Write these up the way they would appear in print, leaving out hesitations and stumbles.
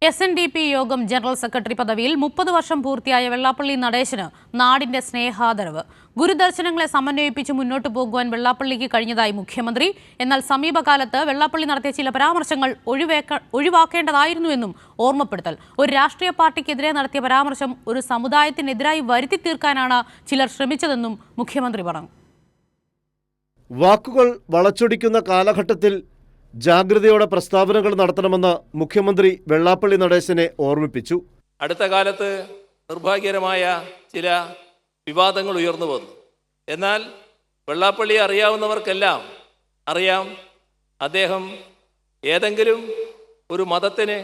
SNDP യോഗം general secretary പദവിയിൽ 30 വർഷം പൂർത്തിയായ വെള്ളാപ്പള്ളി നടേശന് നാടിന്റെ സ്നേഹാദരവ്. ഗുരുദർശനങ്ങളെ സമന്വയിപ്പിച്ച് മുന്നോട്ടു പോകുവാൻ വെള്ളാപ്പള്ളിക്ക് കഴിഞ്ഞതായി മുഖ്യമന്ത്രി. എന്നാൽ സമീപകാലത്ത് വെള്ളാപ്പള്ളി നടത്തിയ ചില പരാമർശങ്ങൾ ഒഴിവാക്കേണ്ടതായിരുന്നുവെന്നും ഓർമ്മപ്പെടുത്തൽ. ഒരു രാഷ്ട്രീയ പാർട്ടിക്കെതിരെ നടത്തിയ പരാമർശം ഒരു സമുദായത്തിനെതിരായി വരുത്തി തീർക്കാനാണ് ചിലർ ശ്രമിച്ചതെന്നും മുഖ്യമന്ത്രി പറഞ്ഞു. വാക്കുകൾ വളച്ചൊടിക്കുന്ന കാലഘട്ടത്തിൽ ജാഗ്രതയോടെ പ്രസ്താവനകൾ നടത്തണമെന്ന് മുഖ്യമന്ത്രി വെള്ളാപ്പള്ളി നടേശനെ ഓർമ്മിപ്പിച്ചു. അടുത്ത കാലത്ത് നിർഭാഗ്യകരമായ ചില വിവാദങ്ങൾ ഉയർന്നു വന്നു. എന്നാൽ വെള്ളാപ്പള്ളിയെ അറിയാവുന്നവർക്കെല്ലാം അറിയാം, അദ്ദേഹം ഏതെങ്കിലും ഒരു മതത്തിന്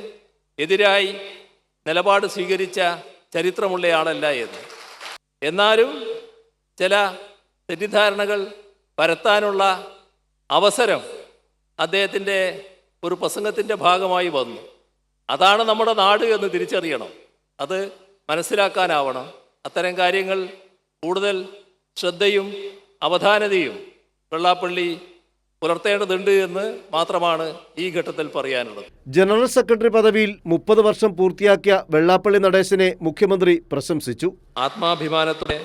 എതിരായി നിലപാട് സ്വീകരിച്ച ചരിത്രമുള്ളയാളല്ല എന്ന്. എന്നാലും ചില തെറ്റിദ്ധാരണകൾ പരത്താനുള്ള അവസരം അദ്ദേഹത്തിൻ്റെ ഒരു പ്രസംഗത്തിൻ്റെ ഭാഗമായി വന്നു. അതാണ് നമ്മുടെ നാട് എന്ന് തിരിച്ചറിയണം, അത് മനസ്സിലാക്കാനാവണം. അത്തരം കാര്യങ്ങൾ കൂടുതൽ ശ്രദ്ധയും അവധാനതയും വെള്ളാപ്പള്ളി പുലർത്തേണ്ടതുണ്ട് എന്ന് മാത്രമാണ് ഈ ഘട്ടത്തിൽ പറയാനുള്ളത്. ജനറൽ സെക്രട്ടറി പദവിയിൽ 30 വർഷം പൂർത്തിയാക്കിയ വെള്ളാപ്പള്ളി നടേശനെ മുഖ്യമന്ത്രി പ്രശംസിച്ചു. ആത്മാഭിമാനത്തോടെ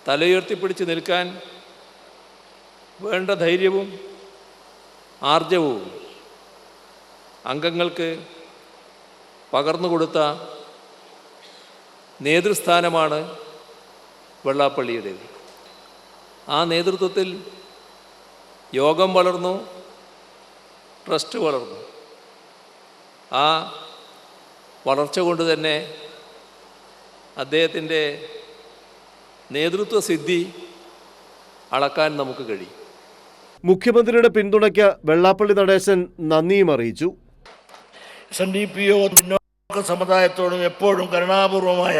തലയുയർത്തിപ്പിടിച്ച് നിൽക്കാൻ വേണ്ട ധൈര്യവും ആർജവും അംഗങ്ങൾക്ക് പകർന്നുകൊടുത്ത നേതൃസ്ഥാനമാണ് വെള്ളാപ്പള്ളിയുടേത്. ആ നേതൃത്വത്തിൽ യോഗം വളർന്നു, ട്രസ്റ്റ് വളർന്നു. ആ വളർച്ച കൊണ്ട് തന്നെ അദ്ദേഹത്തിൻ്റെ നേതൃത്വ സിദ്ധി അളക്കാൻ നമുക്ക് കഴിയും. മുഖ്യമന്ത്രിയുടെ പിന്തുണയ്ക്ക് വെള്ളാപ്പള്ളി നടേശൻ നന്ദിയും അറിയിച്ചു. SNDP സമുദായത്തോടും എപ്പോഴും കരുണാപൂർവമായ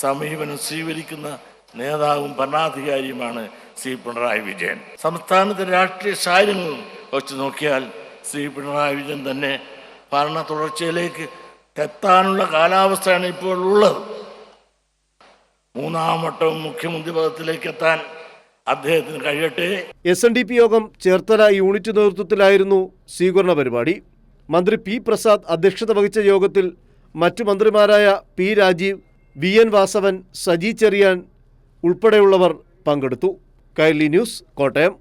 സമീപനം സ്വീകരിക്കുന്ന നേതാവും ഭരണാധികാരിയുമാണ് ശ്രീ പിണറായി വിജയൻ. സംസ്ഥാനത്തെ രാഷ്ട്രീയ സാഹചര്യങ്ങളും വെച്ച് നോക്കിയാൽ ശ്രീ പിണറായി വിജയൻ തന്നെ ഭരണ തുടർച്ചയിലേക്ക് എത്താനുള്ള കാലാവസ്ഥയാണ് ഇപ്പോൾ ഉള്ളത്. 3ാം വട്ടവും മുഖ്യമന്ത്രി പദത്തിലേക്ക് എത്താൻ അദ്ദേഹത്തിന് കഴിയട്ടെ. SNDP യോഗം ചേർത്തല യൂണിറ്റ് നേതൃത്വത്തിലായിരുന്നു സ്വീകരണ പരിപാടി. മന്ത്രി P. പ്രസാദ് അധ്യക്ഷത വഹിച്ച യോഗത്തിൽ മറ്റു മന്ത്രിമാരായ P. രാജീവ്, VN വാസവൻ, സജി ചെറിയാൻ ഉൾപ്പെടെയുള്ളവർ പങ്കെടുത്തു. കൈരളി ന്യൂസ്, കോട്ടയം.